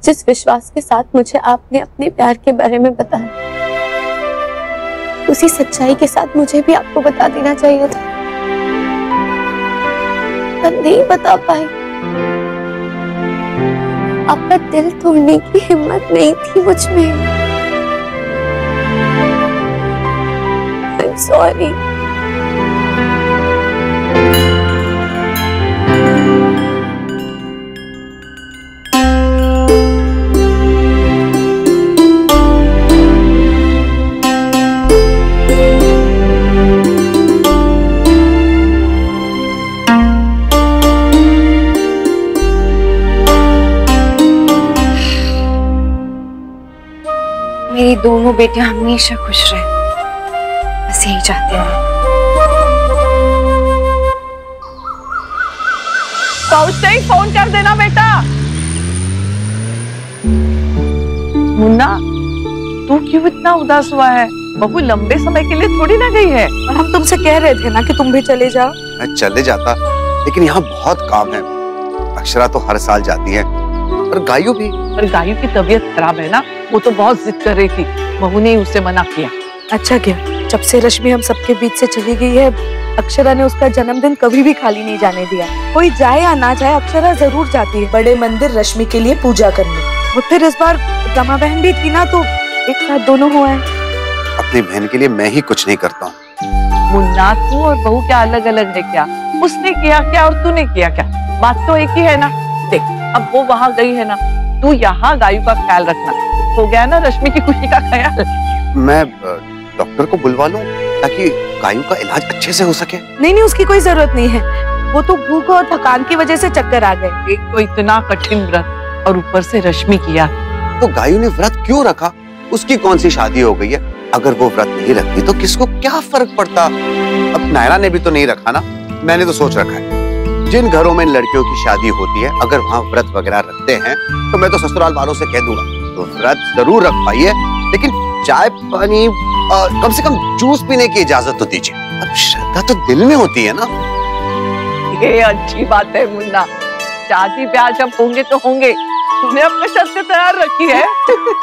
जिस विश्वास के साथ मुझे आपने अपने प्यार के बारे में बताया, उसी सच्चाई के साथ मुझे भी आपको बता देना चाहिए था, पर नहीं बता पाई। आपका दिल तोड़ने की हिम्मत नहीं थी मुझ में। I'm sorry। मेरी दोनों बेटियां हमेशा खुश रहे, बस यही चाहते हैं। पहुंचते ही फोन कर देना बेटा। मुन्ना, तू क्यों इतना उदास हुआ है? बहू लंबे समय के लिए थोड़ी ना गई है। और हम तुमसे कह रहे थे ना कि तुम भी चले जाओ। मैं चले जाता, लेकिन यहाँ बहुत काम है। अक्षरा तो हर साल जाती है, और गायू भी। और गायू की तबीयत खराब है ना, वो तो बहुत जिद कर रही थी, बहू ने उसे मना किया। अच्छा किया, जब से रश्मि हम सबके बीच से चली गई है, अक्षरा ने उसका जन्मदिन कभी भी खाली नहीं जाने दिया। कोई जाए या ना जाए, अक्षरा जरूर जाती है बड़े मंदिर रश्मि के लिए पूजा करने। और फिर इस बार रमा बहन भी थी ना, तो एक साथ दोनों हुआ है। अपनी बहन के लिए मैं ही कुछ नहीं करता हूँ। मुन्ना, तू और बहू क्या अलग अलग है क्या? उसने किया क्या और तूने किया क्या? बात तो एक ही है ना। देख, अब वो वहाँ गई है ना, तू यहाँ गायू का ख्याल रखना। हो गया ना रश्मि की खुशी का ख्याल? मैं डॉक्टर को बुलवा लूं ताकि गायू का इलाज अच्छे से हो सके। नहीं, उसकी कोई जरूरत नहीं है। वो तो भूख और थकान की वजह से चक्कर आ गए। एक तो इतना कठिन व्रत, और ऊपर से रश्मि किया। तो गायू ने व्रत क्यों रखा? उसकी कौन सी शादी हो गई है? अगर वो व्रत नहीं रखती तो किसको क्या फर्क पड़ता? अब नायरा ने भी तो नहीं रखा ना। मैंने तो सोच रखा है, जिन घरों में लड़कियों की शादी होती है, अगर वहाँ व्रत वगैरह रखते हैं, तो मैं तो ससुराल वालों से कह दूंगा तो व्रत जरूर रख पाइए, लेकिन चाय पानी कम से कम जूस पीने की इजाजत तो दीजिए। अब श्रद्धा तो दिल में होती है ना। ये अच्छी बात है मुन्ना, शादी ब्याह जब होंगे तो होंगे। तूने अपने शर्तें तैयार रखी है।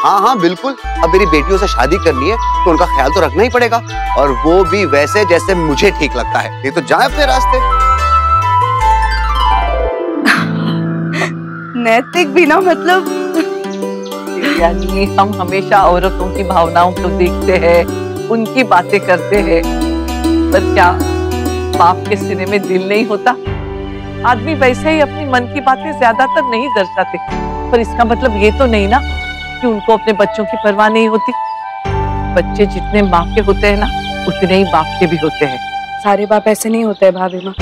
हाँ बिल्कुल। अब मेरी बेटियों से शादी करनी है तो उनका ख्याल तो रखना ही पड़ेगा, और वो भी वैसे जैसे मुझे ठीक लगता है। ये तो जाए अपने रास्ते। नैतिक भी ना, मतलब यानी हम हमेशा औरतों की भावनाओं को देखते हैं, उनकी बातें करते हैं, पर क्या बाप के सीने में दिल नहीं होता? आदमी वैसे ही अपनी मन की बातें ज्यादातर नहीं दर्शाते, पर इसका मतलब ये तो नहीं ना कि उनको अपने बच्चों की परवाह नहीं होती। बच्चे जितने माँ के होते हैं ना, उतने ही बाप के भी होते हैं। सारे बाप ऐसे नहीं होते हैं भाभी माँ,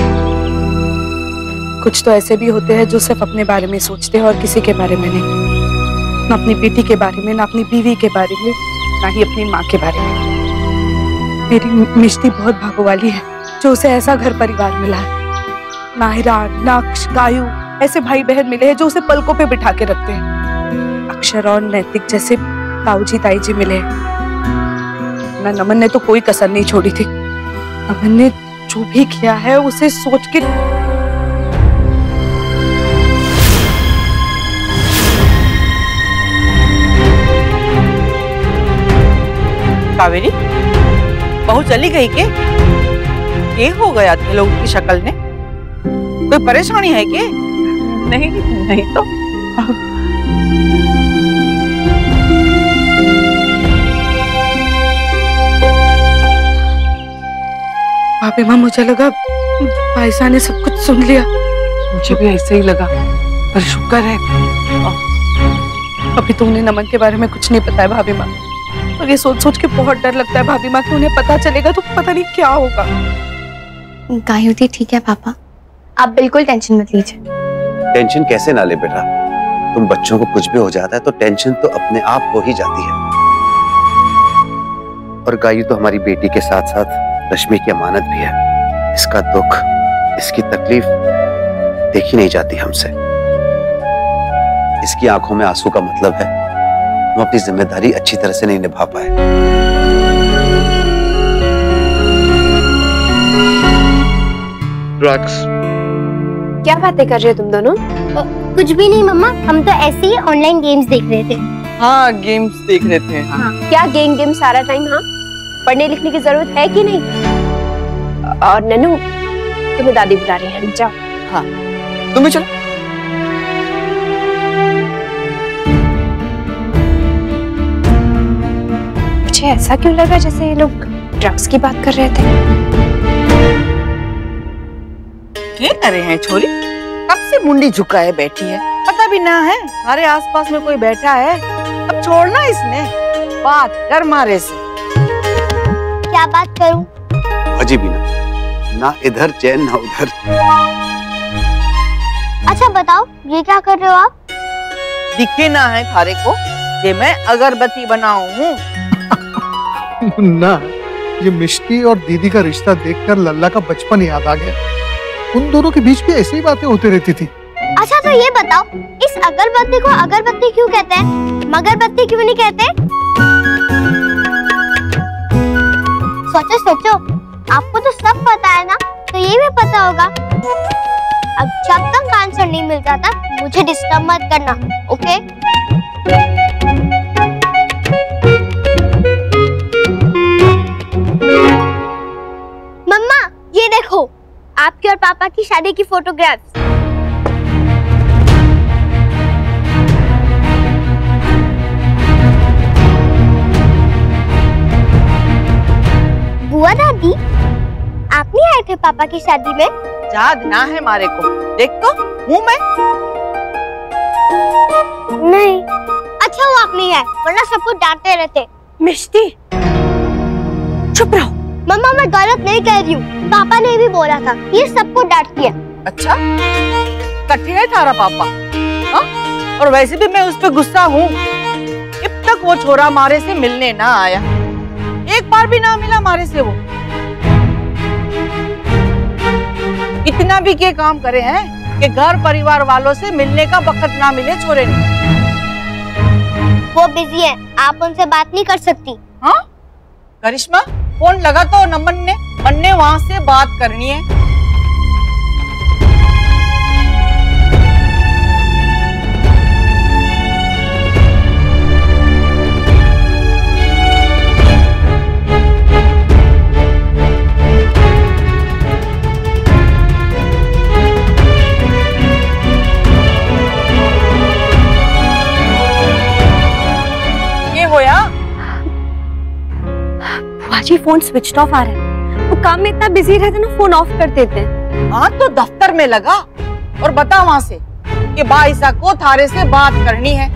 कुछ तो ऐसे भी होते हैं जो सिर्फ अपने बारे में सोचते हैं और किसी के बारे में नहीं। ना अपनी बेटी के बारे में, ना अपनी बीवी के बारे में, ना ही अपनी माँ के बारे में। मेरी मिष्टी बहुत भागो वाली है जो उसे ऐसा घर परिवार मिला है। नाहिरा, नक्श, गायू ऐसे भाई बहन मिले हैं जो उसे पलकों पे बिठा के रखते हैं। अक्षरा और नैतिक जैसे ताऊजी ताईजी मिले हैं। ना नमन ने तो कोई कसर नहीं छोड़ी थी। नमन ने जो भी किया है उसे सोच के कावेरी, बहू चली गई के? ये हो गया थे लोगों की शक्ल में? कोई परेशानी है के? नहीं तो। भाभी माँ, मुझे लगा भाईसा ने सब कुछ सुन लिया। मुझे भी ऐसे ही लगा, पर शुक्र है अभी तो उन्हें नमन के बारे में कुछ नहीं पता है भाभी माँ। और ये सोच सोच के बहुत डर लगता है भाभी माँ कि उन्हें पता चलेगा तो पता नहीं क्या होगा। गायू दी ठीक है पापा, आप बिल्कुल टेंशन मत लीजिए। टेंशन कैसे ना ले बेटा, तुम बच्चों को कुछ भी हो जाता है तो टेंशन तो अपने आप हो ही जाती है। और गायू तो हमारी बेटी के साथ साथ रश्मि की अमानत भी है। इसका दुख, इसकी तकलीफ देखी नहीं जाती हमसे। इसकी आंखों में आंसू का मतलब है हम अपनी जिम्मेदारी अच्छी तरह से नहीं निभा पाए। क्या बातें कर रहे हो तुम दोनों? कुछ भी नहीं मम्मा, हम तो ऐसे ही ऑनलाइन गेम्स देख रहे थे। हाँ गेम्स देख रहे थे। हाँ। क्या गेम सारा टाइम? हाँ, पढ़ने लिखने की जरूरत है कि नहीं? और नन्नू, तुम्हें दादी बुला रही है, जाओ। हाँ तुम भी चलो। मुझे ऐसा क्यों लगा जैसे ये लोग ड्रग्स की बात कर रहे थे। क्या कर रहे हैं छोरी? कब से मुंडी झुकाए बैठी है, पता भी ना है हमारे आसपास में कोई बैठा है। अब छोड़ना इसने, बात कर मारे से। क्या बात करूं? अजी भी ना इधर चैन ना उधर। अच्छा बताओ, ये क्या कर रहे हो आप? दिखे ना है थारे को जे मैं अगरबत्ती बनाऊं हूँ। मुन्ना, ये मिष्टी और दीदी का रिश्ता देखकर लल्ला का बचपन याद आ गया। उन दोनों के बीच भी ऐसी ही बातें होती रहती थी। अच्छा तो ये बताओ, इस अगरबत्ती को अगरबत्ती क्यों कहते हैं, मगरबत्ती क्यों नहीं कहते? सोचो सोचो, आपको तो सब पता है ना, तो ये भी पता होगा। अब जब तक आंसर नहीं मिल जाता मुझे डिस्टर्ब मत करना, ओके? मम्मा ये देखो, आपके और पापा की शादी की फोटोग्राफ्स। बुआ दादी, आप नहीं आए थे पापा की शादी में? याद ना है मारे को, देख तो हूँ मैं। नहीं। अच्छा वो आप नहीं आए, वरना सबको डांटते रहते। मिष्टी, चुप रहो। मम्मा मैं गलत नहीं कह रही हूँ, पापा ने भी बोला था ये सबको डांट दिया। अच्छा कट्ठे है थारा पापा? हाँ? और वैसे भी मैं उस पे गुस्सा हूँ। अब तक वो छोरा मारे से मिलने ना आया, एक बार भी ना मिला मारे से वो। इतना भी क्या काम करे हैं कि घर परिवार वालों से मिलने का वक्त ना मिले छोरे ने। वो बिजी है, आप उनसे बात नहीं कर सकती। हाँ करिश्मा, फोन लगा तो नमन ने वहाँ से बात करनी है। जी फोन स्विच ऑफ आ रहा है, वो काम में इतना बिजी रहते ना, फोन ऑफ कर देते हैं। हाँ तो दफ्तर में लगा और बता वहाँ से कि बाईसा को थारे से बात करनी है।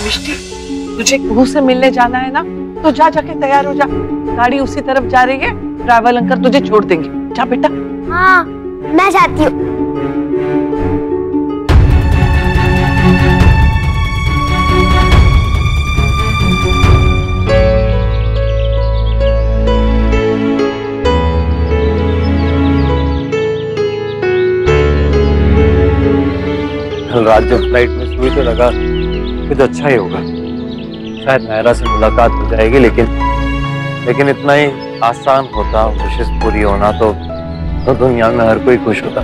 मिष्टी, तुझे कुहू से मिलने जाना है ना, तो जा जाके तैयार हो जा। गाड़ी उसी तरफ जा रही है, ड्राइवर अंकल तुझे छोड़ देंगे। जा बेटा। हाँ मैं जाती हूँ। कल रात जब फ्लाइट में सुई तो लगा कुछ अच्छा ही होगा, शायद नायरा से मुलाकात हो जाएगी। लेकिन इतना ही आसान होता विशेष पूरी होना तो दुनिया में हर कोई खुश होता।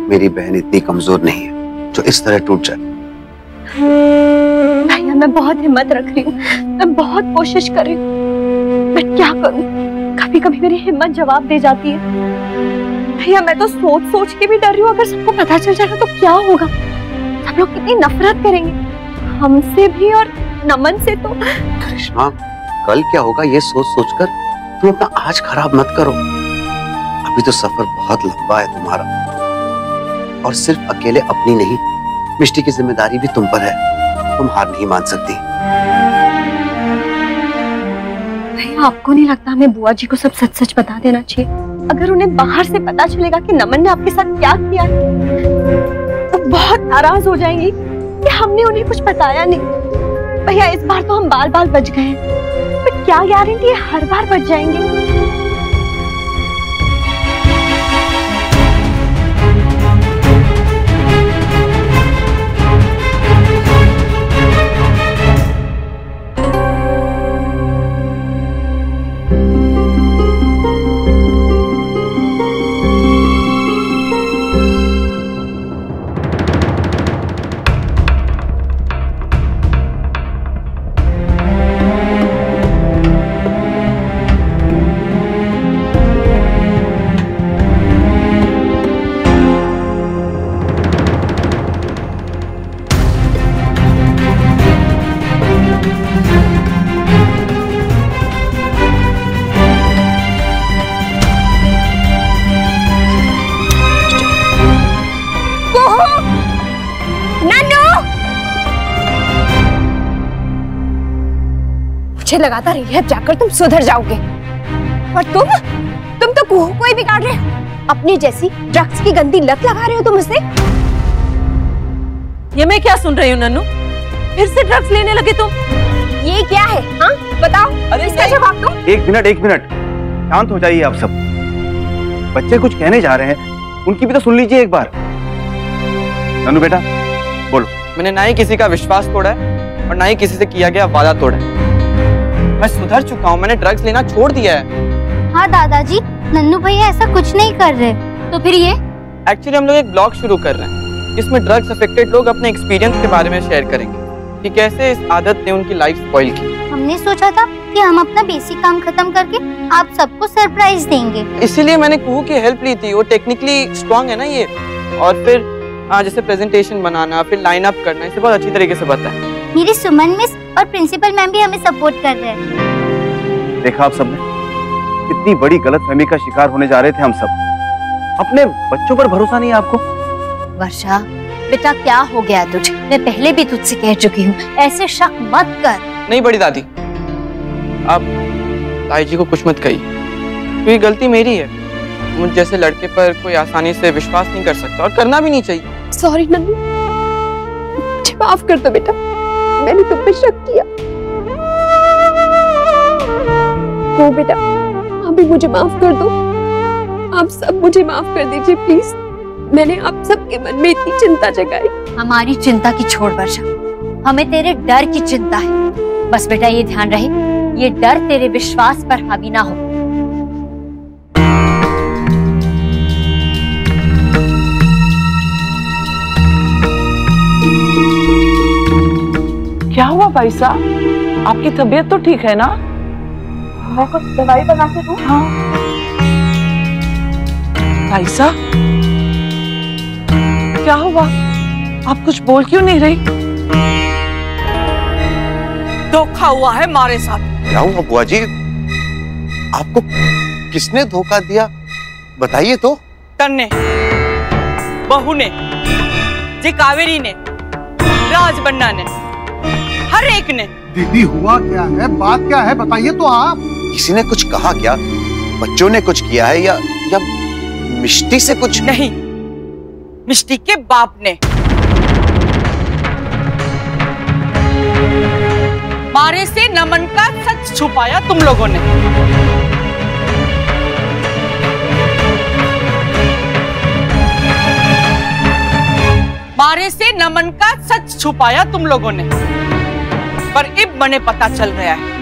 मेरी बहन इतनी कमजोर नहीं है जो इस तरह टूट जाए। भैया मैं बहुत हिम्मत रख रही हूँ, मैं बहुत कोशिश कर रही हूँ, मैं क्या करूँ? कभी कभी मेरी हिम्मत जवाब दे जाती है। भैया मैं तो सोच सोच के भी डर रही हूँ, अगर सबको पता चल जाएगा तो क्या होगा? सब लोग कितनी नफरत करेंगे हमसे भी और नमन से। तो करिश्मा, कल क्या होगा ये सोच सोचकर तुम अपना आज खराब मत करो। अभी तो सफर बहुत लंबा है तुम्हारा, और सिर्फ अकेले अपनी नहीं, मिष्टी की जिम्मेदारी भी तुम पर है। तुम हार नहीं मान सकती। भैया आपको नहीं लगता हमें बुआ जी को सब सच सच बता देना चाहिए? अगर उन्हें बाहर से पता चलेगा कि नमन ने आपके साथ क्या किया है तो बहुत नाराज हो जाएंगी कि हमने उन्हें कुछ बताया नहीं। भैया इस बार तो हम बार बार बच गए हैं, पर क्या गारंटी है हर बार बच जाएंगे? मुझे लगाता रिहैब जाकर तुम सुधर जाओगे, और तुम तो कुहू को ही बिगाड़ रहे हो। अपनी जैसी ड्रग्स की गंदी लत लगा रहे हो तुम उसे। ये मैं क्या सुन रही हूँ नन्नू? फिर से ड्रग्स लेने लगे तुम? ये क्या है? हाँ बताओ। अरे इसका जवाब दो। एक मिनट शांत हो जाइए आप सब। बच्चे कुछ कहने जा रहे हैं, उनकी भी तो सुन लीजिए एक बार। नन्नू बेटा बोलो। मैंने ना ही किसी का विश्वास तोड़ा है और ना ही किसी से किया गया वादा तोड़ा है। मैं सुधर चुका हूँ, मैंने ड्रग्स लेना छोड़ दिया है। हाँ दादाजी, नन्नू भैया ऐसा कुछ नहीं कर रहे। तो फिर ये? एक्चुअली हम लोग एक ब्लॉग शुरू कर रहे हैं जिसमें ड्रग्स अफेक्टेड लोग अपने एक्सपीरियंस के बारे में शेयर करेंगे कि कैसे इस आदत ने उनकी लाइफ स्पॉइल की। हमने सोचा था कि हम अपना बेसिक काम खत्म करके आप सबको सरप्राइज देंगे, इसीलिए मैंने कुहू की हेल्प ली थी। वो टेक्निकली स्ट्रांग है ना ये, और फिर जैसे प्रेजेंटेशन बनाना, फिर लाइन अप करना, इसे बहुत अच्छी तरीके से पता है। मेरी सुमन मिस और प्रिंसिपल मैम भी हमें सपोर्ट कर रहे हैं। देखा आप सबने, कितनी बड़ी गलतफहमी का शिकार होने जा रहे थे हम सब। अपने बच्चों पर भरोसा नहीं है आपको? वर्षा बेटा क्या हो गया तुझे? मैं पहले भी तुझसे कह चुकी हूँ ऐसे शक मत कर। नहीं बड़ी दादी, आप ताई जी को कुछ मत कहिए, क्योंकि गलती मेरी है। मुझ जैसे लड़के पर कोई आसानी से विश्वास नहीं कर सकता और करना भी नहीं चाहिए। सॉरी नन्नू, मुझे माफ कर दो बेटा, मैंने तुम पे शक किया। को बेटा आप भी मुझे माफ कर दो, आप सब मुझे माफ कर दीजिए प्लीज। मैंने आप सबके मन में इतनी चिंता जगाई। हमारी चिंता की छोड़ वर्षा, हमें तेरे डर की चिंता है। बस बेटा ये ध्यान रहे, ये डर तेरे विश्वास पर हावी ना हो। क्या हुआ भाई साहब? आपकी तबीयत तो ठीक है ना? मैं कुछ दवाई बना के दूं? हाँ भाई साहब, क्या हुआ? आप कुछ बोल क्यों नहीं रही? धोखा हुआ है हमारे साथ। क्या हुआ बुआ जी? आपको किसने धोखा दिया, बताइए तो। तन्ने, बहू ने, जी कावेरी ने, राज बन्ना ने, हर एक ने। दीदी हुआ क्या है, बात क्या है, बताइए तो आप। किसी ने कुछ कहा क्या? बच्चों ने कुछ किया है या मिष्टी से कुछ? नहीं, मिष्टी के बाप ने। मारे से नमन का सच छुपाया तुम लोगों ने। मारे से नमन का सच छुपाया तुम लोगों ने, पर अब मने पता चल गया है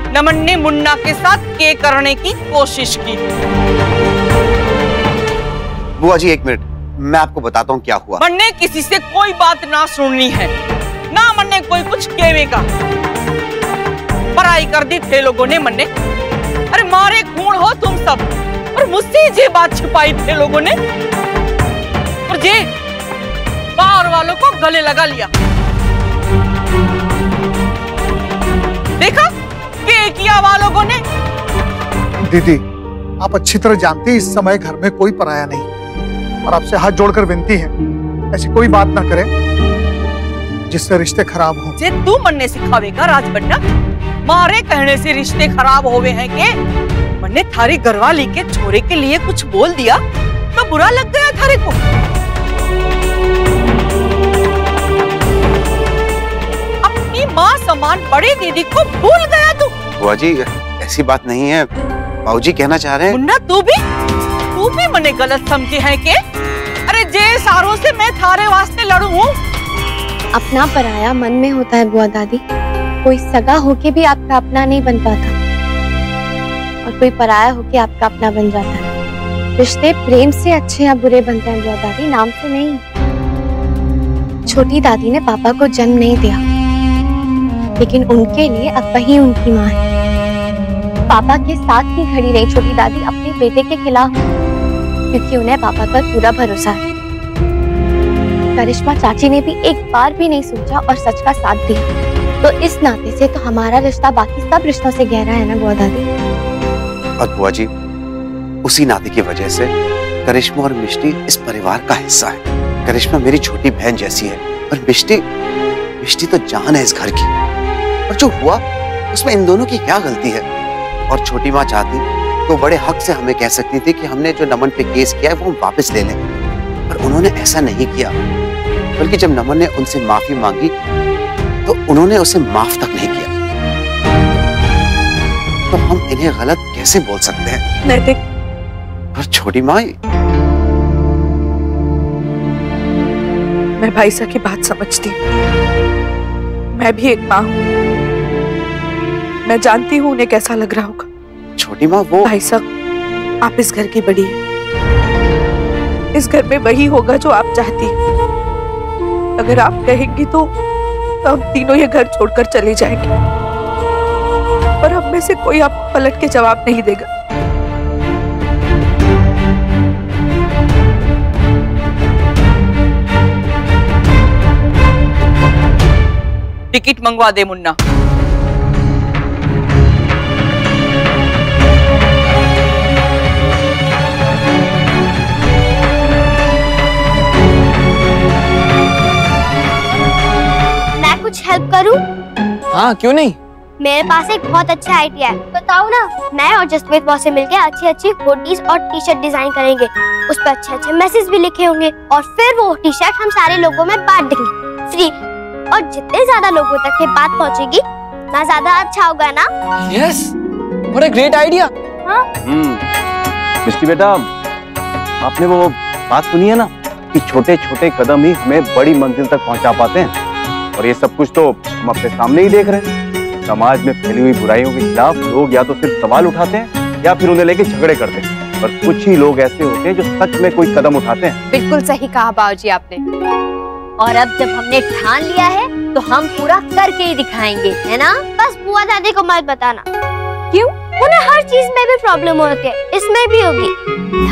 नमन ने मुन्ना के साथ के करने की कोशिश की। बुआ जी एक मिनट, मैं आपको बताता हूँ क्या हुआ। मन्ने किसी से कोई बात ना सुननी है, ना मन्ने कोई कुछ कहेगा। पढ़ाई कर दी थे लोगों ने मन्ने। अरे मारे खून हो तुम सब, और मुझसे ये बात छिपाई थे लोगों ने, और जे बाहर वालों को गले लगा लिया। देखा क्या किया वालों ने? दीदी आप अच्छी तरह जानती हैं इस समय घर में कोई पराया नहीं, और आपसे हाथ जोड़कर विनती है ऐसी कोई बात ना करें। जिससे रिश्ते खराब हो। जे तू मन्ने सिखावेगा राज बनना, मारे कहने से रिश्ते खराब होवे हैं के? मन्ने थारी घरवाली के छोरे के लिए कुछ बोल दिया तो बुरा लग गया थारे को? अपनी माँ समान बड़ी दीदी को भूल गया तू? बुआ जी ऐसी बात नहीं है, बाबूजी कहना चाह रहे हैं। मुन्ना तू भी मने गलत समझे हैं के? अरे जे सारों से मैं थारे वास्ते लड़ू हूँ। अपना पराया मन में होता है बुआ दादी, कोई सगा होके भी आपका अपना नहीं बन पाता और कोई पराया होके आपका अपना बन जाता है। रिश्ते प्रेम से अच्छे या बुरे बनते हैं बुआ दादी, नाम से नहीं। छोटी दादी ने पापा को जन्म नहीं दिया, लेकिन उनके लिए अब वही उनकी माँ है। पापा के साथ ही खड़ी रही छोटी दादी अपने बेटे के खिलाफ, क्योंकि उन्हें पापा पर पूरा भरोसा है। करिश्मा चाची ने भी एक बार भी नहीं सोचा और सच का साथ दिया, तो इस नाते से तो हमारा रिश्ता बाकी सब रिश्तों से गहरा है ना बुआ दादी। और बुआ जी उसी नाते की वजह से करिश्मा और मिष्टी इस परिवार का हिस्सा है। करिश्मा मेरी छोटी बहन जैसी है और मिष्टी तो जान है इस घर की। और जो हुआ उसमें इन दोनों की क्या गलती है? और छोटी माँ चाहती तो बड़े हक से हमें कह सकती थी कि हमने जो नमन पे केस किया है वो हम वापस ले लें, पर उन्होंने ऐसा नहीं किया। बल्कि जब नमन ने उनसे माफी मांगी तो उन्होंने उसे माफ तक नहीं किया। तो हम इन्हें गलत कैसे बोल सकते हैं? नैतिक। और छोटी माँ, मैं भाईसा की बात समझती हूँ, मैं भी एक माँ हूँ, मैं जानती हूँ उन्हें कैसा लग रहा होगा। छोटी माँ वो भाईसा, आप इस घर की बड़ी है, इस घर में वही होगा जो आप चाहती हैं। अगर आप कहेंगी तो हम तीनों ये घर छोड़कर चले जाएंगे और हम में से कोई आपको पलट के जवाब नहीं देगा। टिकट मंगवा दे मुन्ना। कुछ हेल्प करूं? हाँ क्यों नहीं। मेरे पास एक बहुत अच्छा आइडिया है, बताओ ना। मैं और जसप्रीत बॉस से मिलकर अच्छी हुडीज और टी शर्ट डिजाइन करेंगे, उस पर अच्छे मैसेज भी लिखे होंगे और फिर वो टी शर्ट हम सारे लोगों में बांट देंगे फ्री। और जितने ज्यादा लोगों तक ये बात पहुंचेगी ना ज्यादा अच्छा होगा ना। Yes, what a great idea. हाँ? मिष्टी बेटा, आपने वो बात सुनी है ना कि छोटे छोटे कदम ही हमें बड़ी मंजिल तक पहुंचा पाते हैं। और ये सब कुछ तो हम अपने सामने ही देख रहे हैं। समाज में फैली हुई बुराइयों के खिलाफ लोग या तो सिर्फ सवाल उठाते हैं या फिर उन्हें लेके झगड़े करते हैं, और कुछ ही लोग ऐसे होते हैं जो सच में कोई कदम उठाते हैं। बिल्कुल सही कहा बाबूजी आपने। और अब जब हमने ठान लिया है तो हम पूरा करके ही दिखाएंगे, है ना? बस बुआ दादी को मत बताना। क्यों? उन्हें हर चीज में भी प्रॉब्लम होती है, इसमें भी होगी।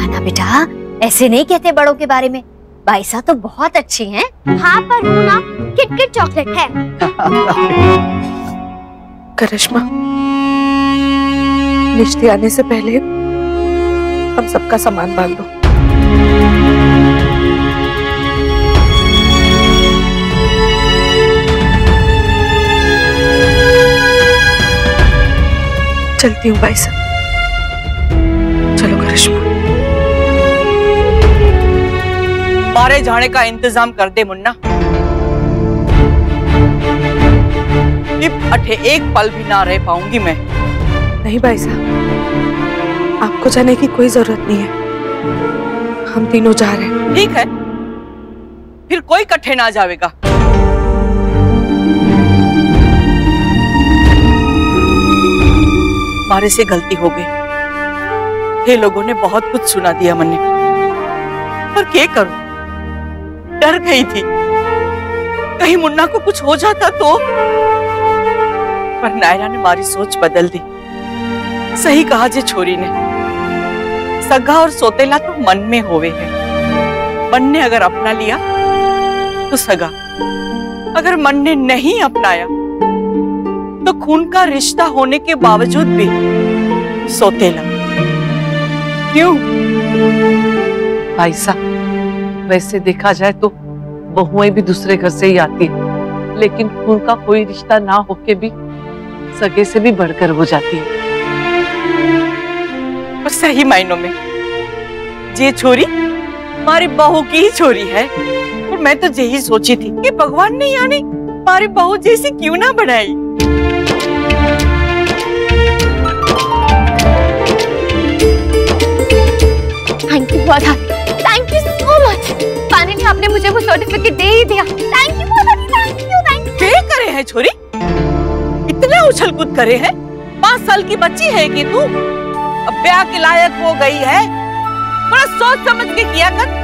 ना बेटा, ऐसे नहीं कहते बड़ों के बारे में। बाईसा तो बहुत अच्छी हैं। हाँ पर वो ना किटकिट चॉकलेट है। करिश्मा, मिष्टी आने से पहले हम सबका सामान बांध दो। चलती हूँ बाईसा। चलो करिश्मा। मारे जाने का इंतजाम कर दे मुन्ना। अठे एक पल भी ना रह पाऊंगी मैं। नहीं भाई साहब, आपको जाने की कोई जरूरत नहीं है, हम तीनों जा रहे हैं। ठीक है, फिर कोई इकट्ठे ना जाएगा। हमारे से गलती हो गई। ये लोगों ने बहुत कुछ सुना दिया मन्ने, पर क्या करूं? डर गई थी कहीं मुन्ना को कुछ हो जाता तो। पर नायरा ने हमारी सोच बदल दी। सही कहा जे छोरी ने, सगा और सोतेला तो मन में होवे है। मन ने अगर अपना लिया तो सगा, अगर मन ने नहीं अपनाया तो खून का रिश्ता होने के बावजूद भी सोतेला। क्यों? भाईसा, वैसे देखा जाए तो बहुएं भी दूसरे घर से ही आती है, लेकिन खून का कोई रिश्ता ना होके भी सगे से भी बढ़कर हो जाती है। और सही मायनों में ये छोरी हमारी बहू की ही छोरी है। और मैं तो यही सोची थी कि भगवान ने यानी हमारी बहू जैसी क्यों ना बनाई। थैंक यू बुआ दादी, thank you so much. Finally आपने मुझे वो सर्टिफिकेट दे ही दिया। थैंक यू बुआ दादी, थैंक यू थैंक यू। क्या करे हैं छोरी, इतना उछल कूद करे हैं। 5 साल की बच्ची है कि तू अब ब्याह के लायक हो गई है, थोड़ा सोच समझ के किया कर।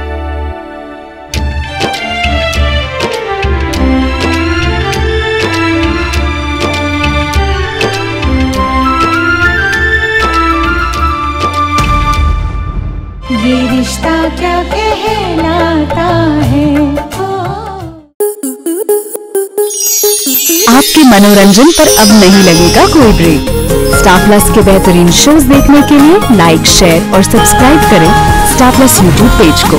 ये रिश्ता क्या कहलाता है। आपके मनोरंजन पर अब नहीं लगेगा कोई ब्रेक। स्टार प्लस के बेहतरीन शोज देखने के लिए लाइक, शेयर और सब्सक्राइब करें स्टार प्लस यूट्यूब पेज को।